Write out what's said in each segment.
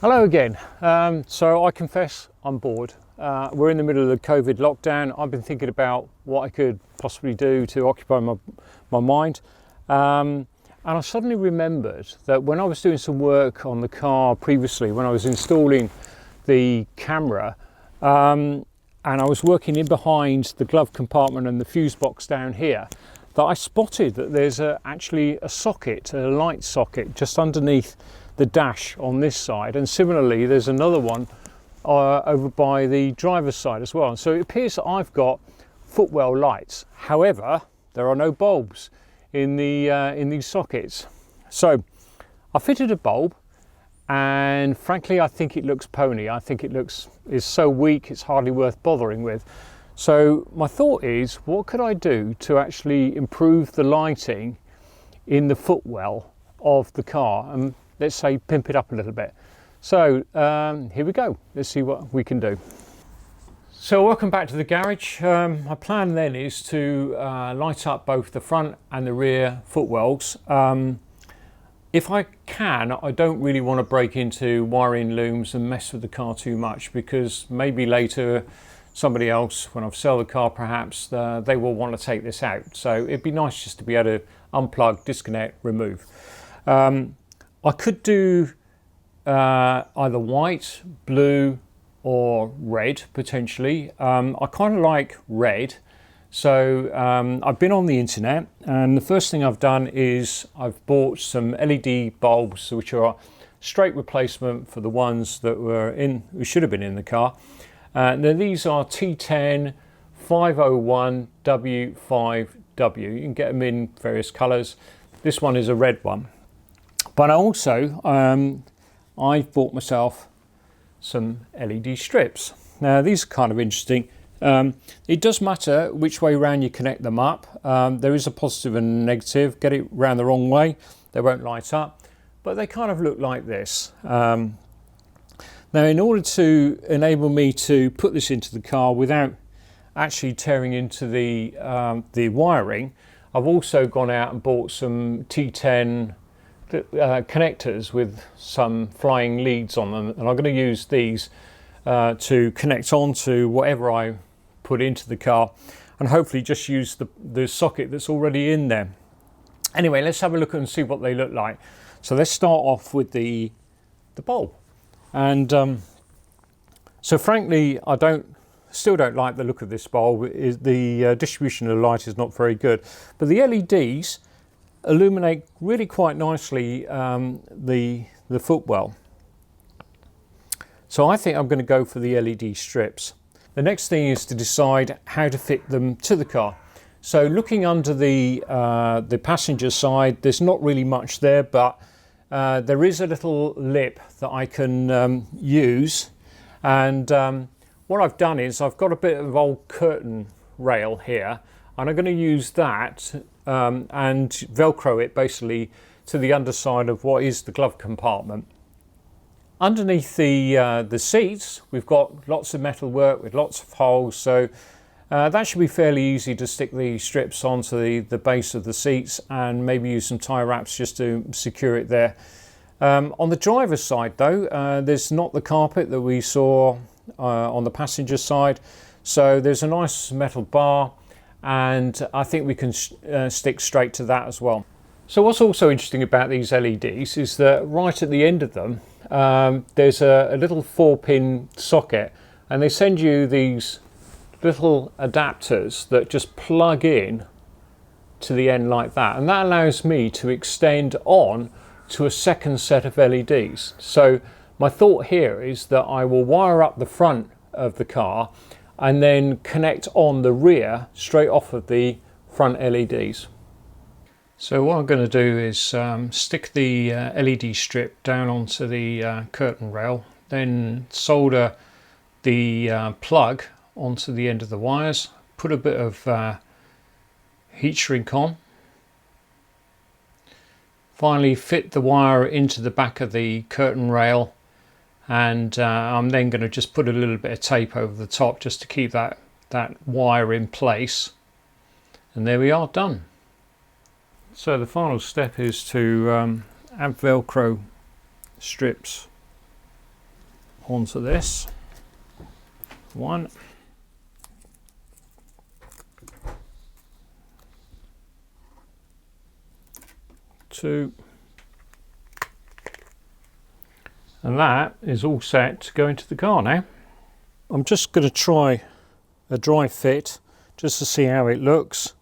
Hello again. So I confess I'm bored. We're in the middle of the COVID lockdown. I've been thinking about what I could possibly do to occupy my mind. And I suddenly remembered that when I was doing some work on the car previously, when I was installing the camera, and I was working in behind the glove compartment and the fuse box down here, that I spotted that there's actually a socket, a light socket, just underneath the dash on this side, and similarly there's another one over by the driver's side as well. And so it appears that I've got footwell lights. However, there are no bulbs in these sockets. So I fitted a bulb, and frankly I think it looks pony. I think is so weak it's hardly worth bothering with. So my thought is, what could I do to actually improve the lighting in the footwell of the car, and let's say pimp it up a little bit. So here we go, let's see what we can do. So welcome back to the garage. My plan then is to light up both the front and the rear footwells. If I can, I don't really want to break into wiring looms and mess with the car too much, because maybe later somebody else, when I've sold the car perhaps, they will want to take this out. So it'd be nice just to be able to unplug, disconnect, remove. I could do either white, blue or red potentially. I kind of like red. So I've been on the internet, and the first thing I've done is I've bought some LED bulbs, which are straight replacement for the ones that who should have been in the car. Now these are T10 501W5W. You can get them in various colours. This one is a red one. But I also, I've bought myself some LED strips. Now these are kind of interesting. It does matter which way round you connect them up. There is a positive and a negative. Get it round the wrong way, they won't light up. But they kind of look like this. Now, in order to enable me to put this into the car without actually tearing into the wiring, I've also gone out and bought some T10 connectors with some flying leads on them, and I'm going to use these to connect onto whatever I put into the car, and hopefully just use the socket that's already in there. Anyway, let's have a look and see what they look like. So let's start off with the bulb. And so frankly, I still don't like the look of this bulb. The distribution of the light is not very good, but the LEDs illuminate really quite nicely the footwell. So I think I'm going to go for the LED strips. The next thing is to decide how to fit them to the car. So looking under the passenger side, there's not really much there, but there is a little lip that I can use, and what I've done is I've got a bit of old curtain rail here, and I'm going to use that and velcro it basically to the underside of what is the glove compartment. Underneath the seats we've got lots of metal work with lots of holes, so that should be fairly easy to stick the strips onto the base of the seats, and maybe use some tie wraps just to secure it there. On the driver's side though, there's not the carpet that we saw on the passenger side, so there's a nice metal bar, and I think we can stick straight to that as well. So what's also interesting about these LEDs is that right at the end of them there's a little 4-pin socket, and they send you these little adapters that just plug in to the end like that, and that allows me to extend on to a second set of LEDs. So my thought here is that I will wire up the front of the car and then connect on the rear straight off of the front LEDs. So what I'm going to do is stick the LED strip down onto the curtain rail, then solder the plug onto the end of the wires, put a bit of heat shrink on, finally fit the wire into the back of the curtain rail, and I'm then going to just put a little bit of tape over the top just to keep that wire in place, and there we are, done. So the final step is to add Velcro strips onto this. 1, 2, and that is all set to go into the car now. I'm just going to try a dry fit just to see how it looks.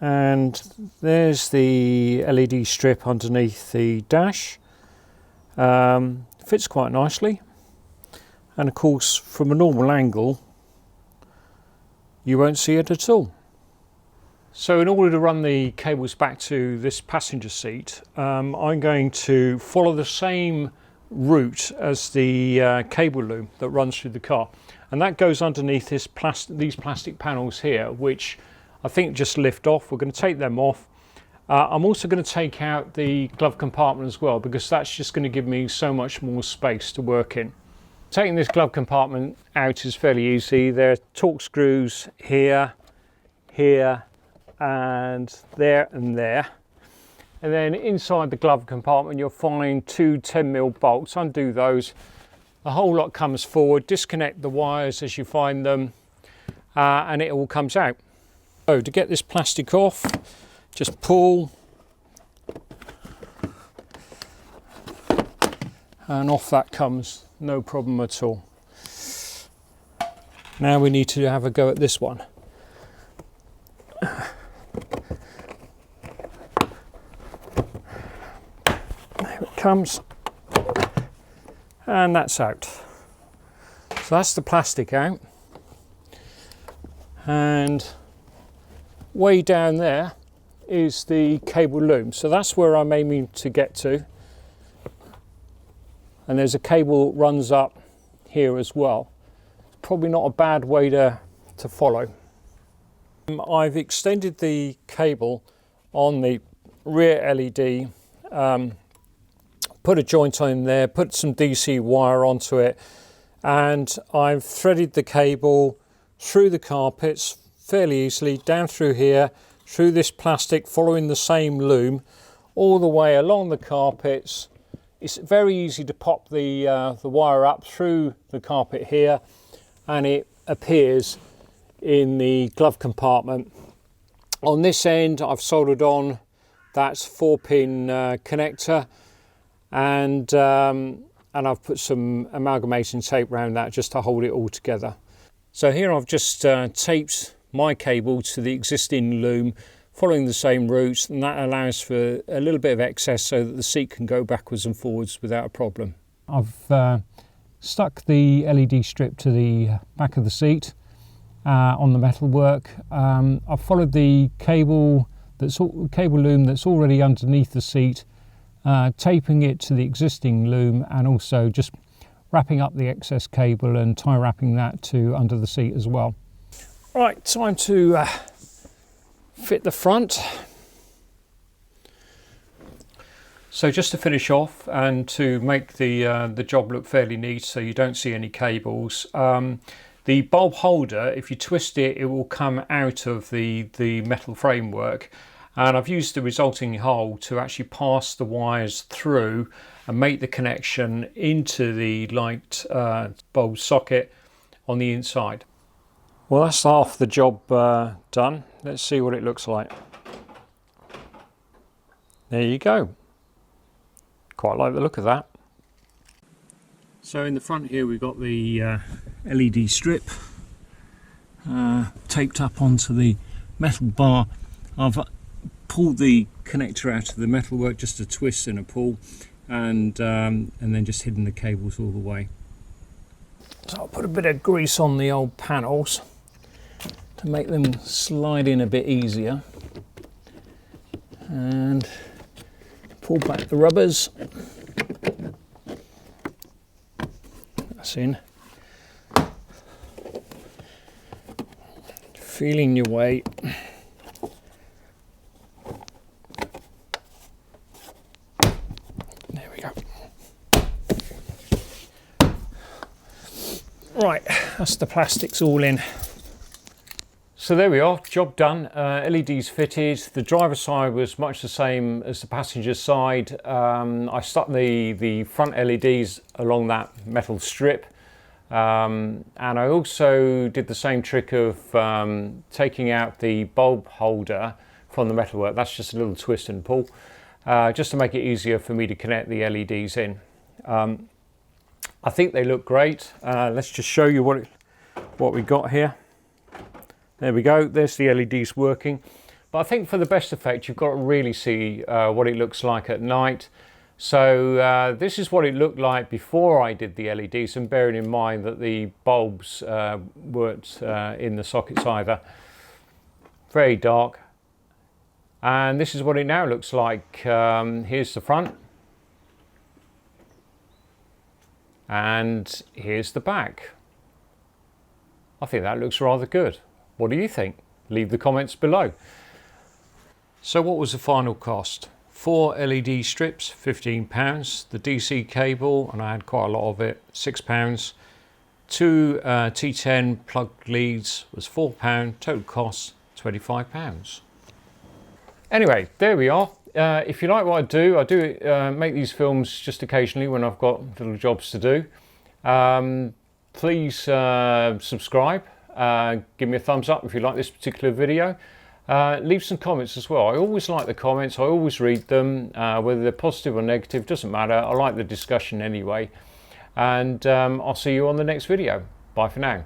And there's the LED strip underneath the dash. Fits quite nicely, and of course from a normal angle you won't see it at all. So in order to run the cables back to this passenger seat, I'm going to follow the same route as the cable loom that runs through the car, and that goes underneath these plastic panels here, which I think just lift off. We're going to take them off. I'm also going to take out the glove compartment as well, because that's just going to give me so much more space to work in. Taking this glove compartment out is fairly easy. There are torque screws here, here, and there and there. And then inside the glove compartment you'll find 2 10mm bolts. Undo those. The whole lot comes forward. Disconnect the wires as you find them, and it all comes out. So to get this plastic off, just pull, and off that comes, no problem at all. Now we need to have a go at this one. There it comes, and that's out. So that's the plastic out, and way down there is the cable loom. So that's where I'm aiming to get to, and there's a cable that runs up here as well. Probably not a bad way to follow. I've extended the cable on the rear LED, put a joint on there, put some DC wire onto it, and I've threaded the cable through the carpets fairly easily, down through here, through this plastic, following the same loom, all the way along the carpets. It's very easy to pop the wire up through the carpet here, and it appears in the glove compartment. On this end I've soldered on, that's 4-pin connector, and I've put some amalgamation tape around that just to hold it all together. So here I've just taped my cable to the existing loom, following the same route, and that allows for a little bit of excess so that the seat can go backwards and forwards without a problem. I've stuck the LED strip to the back of the seat on the metalwork. I've followed the cable loom that's already underneath the seat, taping it to the existing loom, and also just wrapping up the excess cable and tie wrapping that to under the seat as well. Right, time to fit the front. So just to finish off and to make the job look fairly neat so you don't see any cables, the bulb holder, if you twist it, it will come out of the metal framework, and I've used the resulting hole to actually pass the wires through and make the connection into the light bulb socket on the inside. Well, that's half the job done. Let's see what it looks like. There you go. Quite like the look of that. So in the front here we've got the LED strip taped up onto the metal bar. I've pulled the connector out of the metalwork, just a twist and a pull, and then just hidden the cables all the way. So I'll put a bit of grease on the old panels to make them slide in a bit easier, and pull back the rubbers. That's in. Feeling your way. There we go. Right, that's the plastics all in. So there we are, job done. LEDs fitted. The driver's side was much the same as the passenger side. I stuck the front LEDs along that metal strip, and I also did the same trick of taking out the bulb holder from the metalwork. That's just a little twist and pull, just to make it easier for me to connect the LEDs in. I think they look great. Let's just show you what we got here. There we go, there's the LEDs working. But I think for the best effect, you've got to really see what it looks like at night. So this is what it looked like before I did the LEDs, and bearing in mind that the bulbs weren't in the sockets either. Very dark. And this is what it now looks like. Here's the front. And here's the back. I think that looks rather good. What do you think? Leave the comments below. So what was the final cost? 4 LED strips, £15. The DC cable, and I had quite a lot of it, £6. 2 T10 plug leads was £4. Total cost, £25. Anyway, there we are. If you like what I do make these films just occasionally when I've got little jobs to do. Please subscribe. Give me a thumbs up if you like this particular video. Leave some comments as well. I always like the comments. I always read them, whether they're positive or negative, doesn't matter. I like the discussion anyway. And I'll see you on the next video. Bye for now.